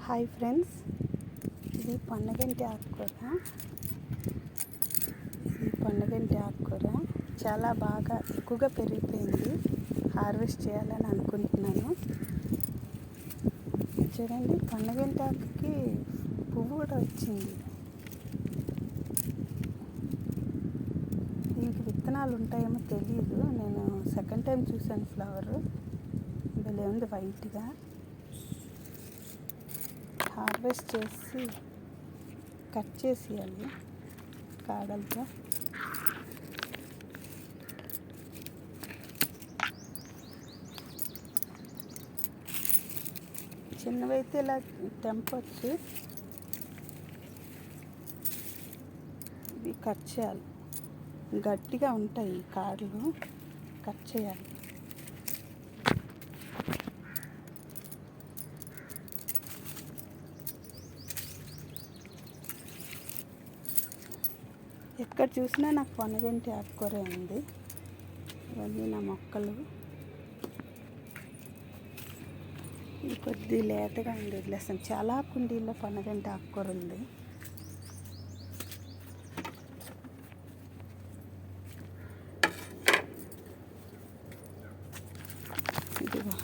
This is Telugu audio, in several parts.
హాయ్ ఫ్రెండ్స్, ఇది పొన్నగంటి ఆకుకూర. చాలా బాగా ఎక్కువగా పెరిగిపోయింది. హార్వెస్ట్ చేయాలని అనుకుంటున్నాను. చూడండి, పొన్నగంటి ఆకుకి పువ్వు కూడా వచ్చింది. దీనికి విత్తనాలు ఉంటాయేమో తెలియదు. నేను సెకండ్ టైం చూశాను ఫ్లవర్. భలే ఉంది వైట్గా. హార్వెస్ట్ చేసి కట్ చేసేయాలి కాడలతో. చిన్నవైతే ఇలా తెంపొచ్చు. ఇవి కట్ చేయాలి. గట్టిగా ఉంటాయి కాడలు, కట్ చేయాలి. ఎక్కడ చూసినా నాకు పొన్నగంటి ఆకుకూర ఉంది. ఇవన్నీ నా మొక్కలు. ఇది కొద్ది లేతగా ఉంది, వదిలేస్తాను. చాలా కుండీల్లో పొన్నగంటి ఆకుకూర ఉంది. ఇదిగో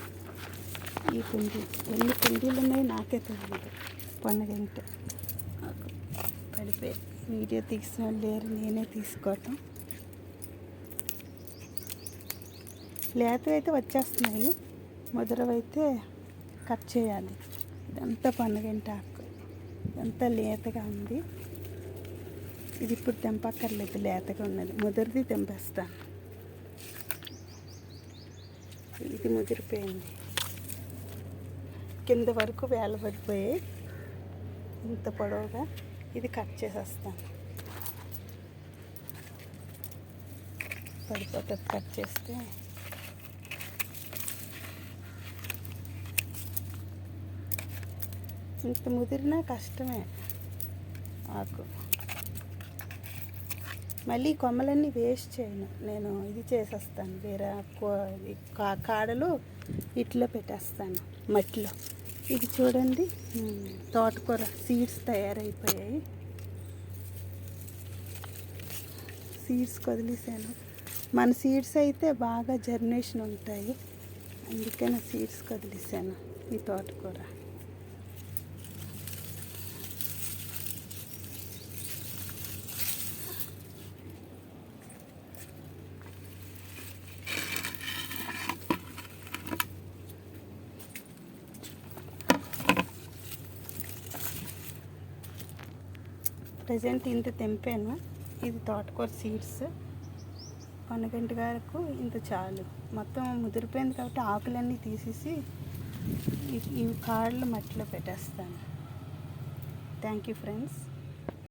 ఈ కుండీ, ఎన్ని కుండీలు ఉన్నాయి నాకే తెలియదు. పొన్నగంటి పడిపోయి వీడియో తీసిన లేరు, నేనే తీసుకోవటం. లేతవైతే వచ్చేస్తున్నాయి, ముదరవైతే కట్ చేయాలి. ఇదంతా పొన్నగంటి ఆకు, ఇదంతా లేతగా ఉంది. ఇది ఇప్పుడు తెంపక్కర్లేదు, లేతగా ఉన్నది. ముదిరిది తెంపేస్తాను. ఇది ముదిరిపోయింది, కింద వరకు వేలబడిపోయి ఇంత పొడవుగా. ఇది కట్ చేసేస్తాను, పడిపోతుంది కట్ చేస్తే. ఇంత ముదిరినా కష్టమే ఆకు. మళ్ళీ కొమ్మలన్నీ వేస్ట్ చేయను నేను, ఇది చేసేస్తాను. వేరే కాడలు ఇట్లో పెట్టేస్తాను, మట్టిలో. ఇది చూడండి, తోటకూర సీడ్స్ తయారైపోయాయి. సీడ్స్ వదిలేసాను. మన సీడ్స్ అయితే బాగా జర్మినేషన్ ఉంటాయి, అందుకని సీడ్స్ వదిలేసాను. ఈ తోటకూర ప్రజెంట్ ఇంత తెంపాను. ఇది తోటకూర సీడ్స్. పొన్నగంటి గారకు ఇంత చాలు. మొత్తం ముదిరిపోయింది కాబట్టి ఆకులన్నీ తీసేసి ఈ కాళ్ళు మట్టిలో పెట్టేస్తాను. Thank you friends.